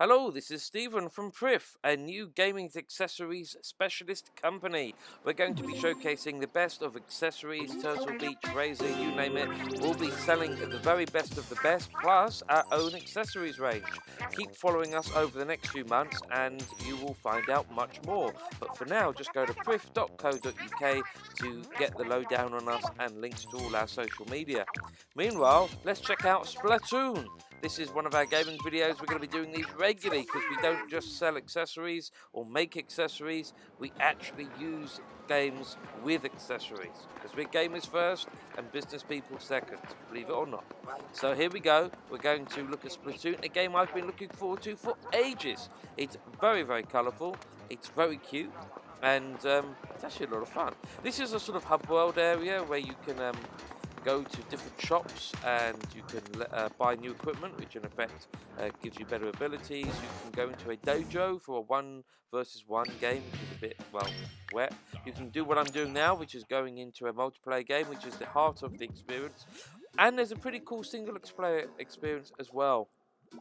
Hello, this is Stephen from Prif, a new gaming accessories specialist company. We're going to be showcasing the best of accessories, Turtle Beach, Razor, you name it. We'll be selling the very best of the best, plus our own accessories range. Keep following us over the next few months and you will find out much more. But for now, just go to prif.co.uk to get the lowdown on us and links to all our social media. Meanwhile, let's check out Splatoon. This is one of our gaming videos. We're going to be doing these regularly because we don't just sell accessories or make accessories. We actually use games with accessories because we're gamers first and business people second, believe it or not. So here we go. We're going to look at Splatoon, a game I've been looking forward to for ages. It's very, very colourful. It's very cute. And it's actually a lot of fun. This is a sort of hub world area where you can go to different shops and you can buy new equipment, which in effect gives you better abilities. You can go into a dojo for a 1 versus 1 game, which is a bit, well, wet. You can do what I'm doing now, which is going into a multiplayer game, which is the heart of the experience. And there's a pretty cool single player experience as well,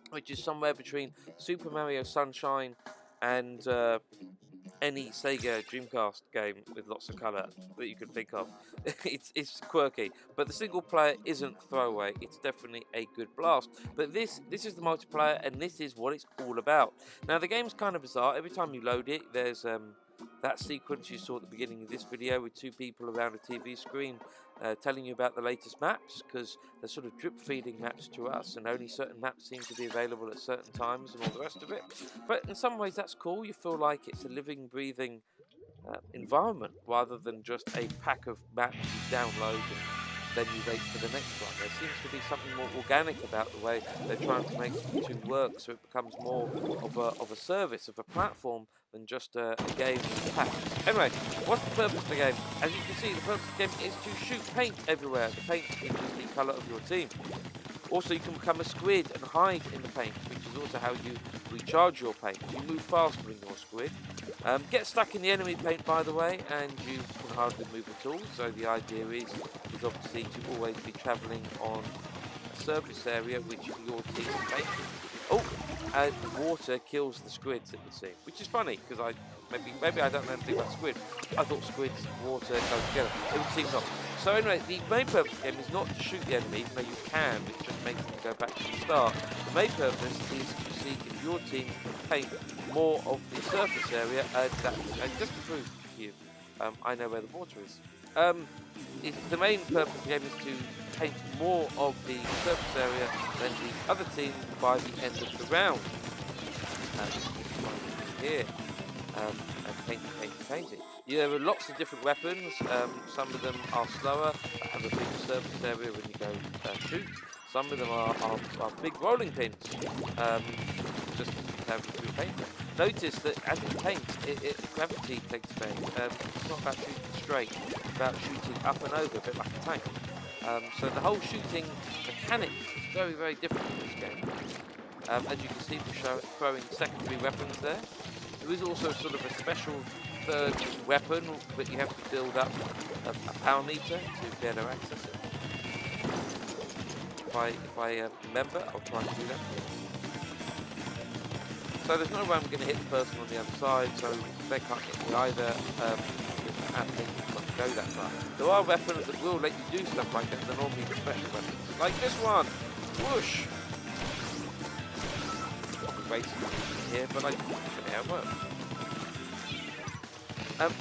which is somewhere between Super Mario Sunshine and any Sega Dreamcast game with lots of colour that you can think of. It's quirky, but the single player isn't throwaway. It's definitely a good blast. But this is the multiplayer, and this is what it's all about. Now the game's kind of bizarre. Every time you load it, there's that sequence you saw at the beginning of this video with two people around a TV screen telling you about the latest maps, because they're sort of drip feeding maps to us, and only certain maps seem to be available at certain times and all the rest of it. But in some ways that's cool. You feel like it's a living, breathing environment rather than just a pack of maps you download and then you wait for the next one. There seems to be something more organic about the way they're trying to make Splatoon work, so it becomes more of a service, of a platform, than just a game pack. Anyway, what's the purpose of the game? As you can see, the purpose of the game is to shoot paint everywhere. The paint is the colour of your team. Also, you can become a squid and hide in the paint, which is also how you recharge your paint. You move faster in your squid. Get stuck in the enemy paint, by the way, and you can hardly move at all. So the idea is obviously to always be travelling on a surface area which your team paint. Oh, and water kills the squids, it would seem, which is funny because maybe I don't know anything about squid. I thought squids and water go together. It would seem not. So anyway, the main purpose of the game is not to shoot the enemy, even though you can. It just makes them go back to the start. The main purpose is to see if your team can paint more of the surface area, and just to prove to you, I know where the water is. The main purpose of the game is to paint more of the surface area than the other team by the end of the round. Here, and painting. Yeah, there are lots of different weapons. Some of them are slower, have a bigger surface area when you go shoot. Some of them are big rolling pins, just to have through paint. Notice that as it paints, gravity takes place. It's not about shooting straight, it's about shooting up and over, a bit like a tank. So the whole shooting mechanic is very, very different in this game. As you can see, we're throwing secondary weapons there. There is also sort of a special third weapon, but you have to build up a power meter to be able to access it. If I remember, I'll try and do that. So there's no way I'm going to hit the person on the other side, so they can't hit me either. I think you've got to go that far. There are weapons that will let you do stuff like that. They're normally special weapons, like this one. Whoosh! Probably wasting here, but I don't know how it works.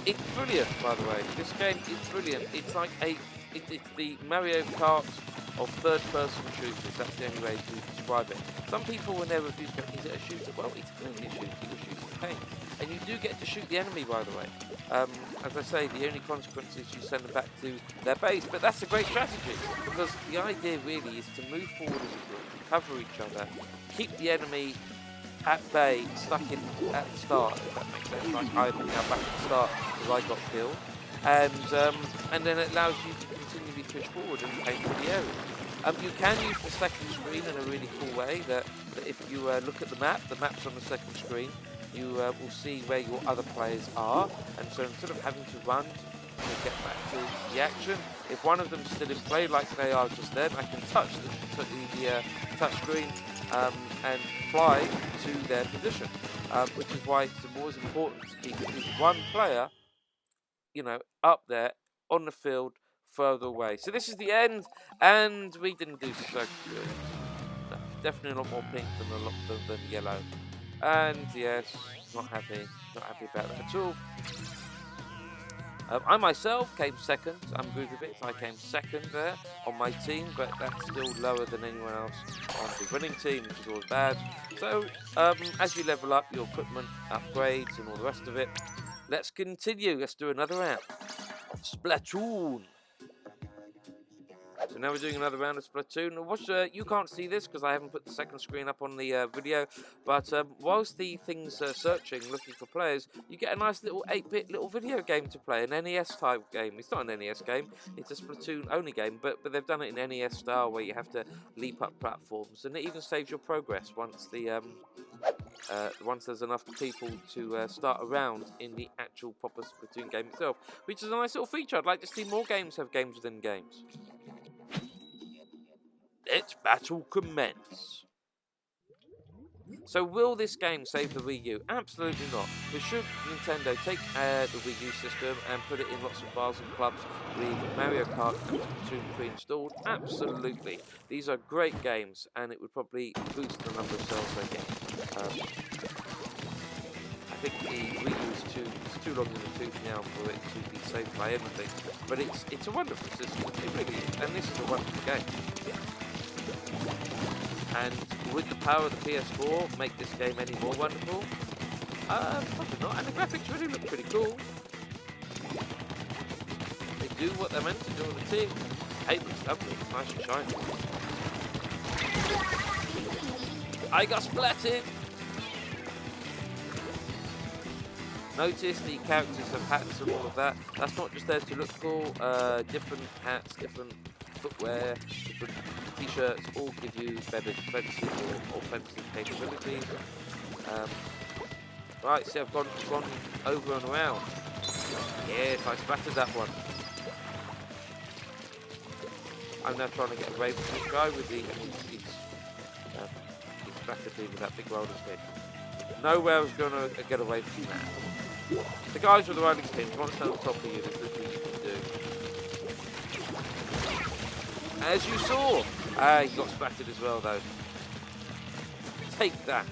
It's brilliant, by the way. This game is brilliant. It's like it's the Mario Kart of third-person shooters. That's the only way to describe it. Some people, when their reviews go, is it a shooter? Well, it's clearly a shooter. You're shooting paint. And you do get to shoot the enemy, by the way. As I say, the only consequence is you send them back to their base. But that's a great strategy, because the idea really is to move forward as a group, cover each other, keep the enemy at bay, stuck in at the start, if that makes sense. Like I'm now back at the start because I got killed. And then it allows you to continually push forward and paint the area. You can use the second screen in a really cool way, that if you look at the map's on the second screen, you will see where your other players are, and so instead of having to run to get back to the action, if one of them's still in play like they are just then, I can touch the touch screen and fly to their position, which is why it's always important to keep at least one player, up there on the field further away. So this is the end, and we didn't do so good. No, definitely a lot more pink than yellow. And yes, not happy about that at all. I myself came second. I'm Groovy Bits. I came second there on my team, but that's still lower than anyone else on the winning team, which is always bad. So as you level up your equipment, upgrades, and all the rest of it, let's continue. Let's do another round. Splatoon. So now we're doing another round of Splatoon. You can't see this because I haven't put the second screen up on the video, but whilst the thing's searching, looking for players, you get a nice little 8-bit little video game to play, an NES type game. It's not an NES game, it's a Splatoon only game, but they've done it in NES style where you have to leap up platforms, and it even saves your progress once there's enough people to start a round in the actual proper Splatoon game itself, which is a nice little feature. I'd like to see more games have games within games. Let's battle commence. So will this game save the Wii U? Absolutely not. But should Nintendo take the Wii U system and put it in lots of bars and clubs with Mario Kart and Splatoon pre-installed? Absolutely. These are great games, and it would probably boost the number of sales they get. I think the Wii U is too long in the tooth now for it to be saved by anything. But it's a wonderful system. It really is. And this is a wonderful game. And would the power of the PS4 make this game any more wonderful? Probably not. And the graphics really look pretty cool. They do what they're meant to do on the tin. Hey, it's lovely. It's nice and shiny. I got splatted! Notice the characters have hats and all of that. That's not just there to look cool. Different hats, different footwear, different t-shirts all give you better defensive or offensive capabilities. Right, see, I've gone over and around. Yes, I splattered that one. I'm now trying to get away from this guy with the... He's splattered me with that big rolling pin. Nowhere I was going to get away from that. The guys with the rolling pins, once they're on top of you, there's little you can do. As you saw, he got splattered as well though. Take that.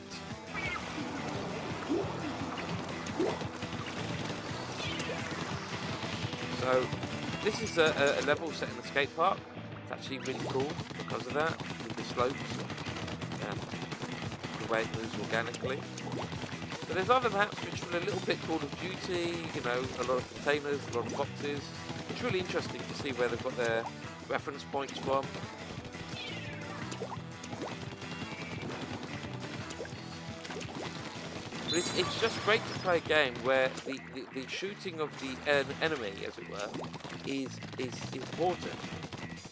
So, this is a level set in the skate park. It's actually really cool because of that, with the slopes and the way it moves organically. But there's other maps which are a little bit Call of Duty, a lot of containers, a lot of boxes. It's really interesting to see where they've got their reference points from. But it's just great to play a game where the shooting of the enemy, as it were, is important.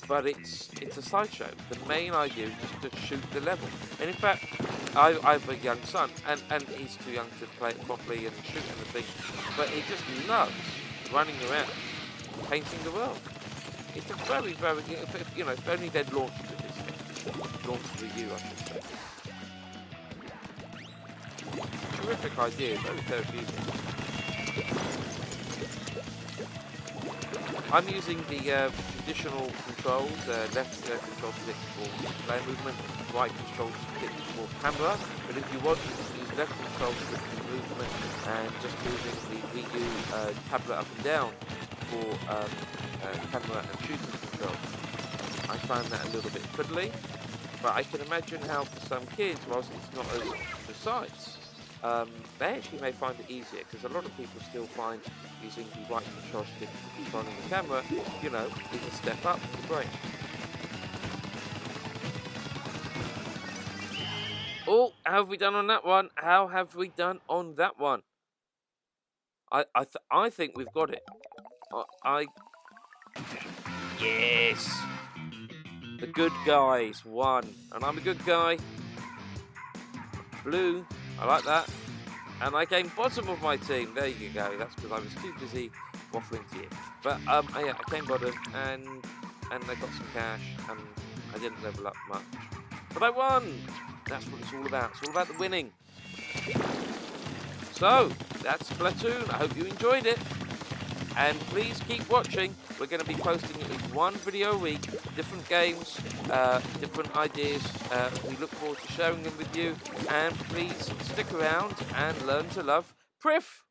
But it's a sideshow. The main idea is just to shoot the level. And in fact, I have a young son, and he's too young to play it properly and shoot anything. But he just loves running around, painting the world. It's a very, very, if only they'd launched with this game. Launched with WiiU, I should say. Terrific idea, very therapeutic. I'm using the traditional controls, left control stick for player movement, right control stick for camera, but if you want, you can use left control stick for movement and just moving the WiiU tablet up and down for camera and shooting control. I find that a little bit fiddly, but I can imagine how for some kids, whilst it's not as precise, they actually may find it easier, because a lot of people still find using the right control stick for controlling the camera, is a step up for the brain. Oh, how have we done on that one? How have we done on that one? I think we've got it. Yes! The good guys won. And I'm a good guy. Blue. I like that. And I came bottom of my team. There you go. That's because I was too busy waffling to you. But I came bottom and I got some cash and I didn't level up much. But I won! That's what it's all about. It's all about the winning. So, that's Splatoon. I hope you enjoyed it. And please keep watching. We're going to be posting at least one video a week, different games, different ideas. We look forward to sharing them with you. And please stick around and learn to love Priff.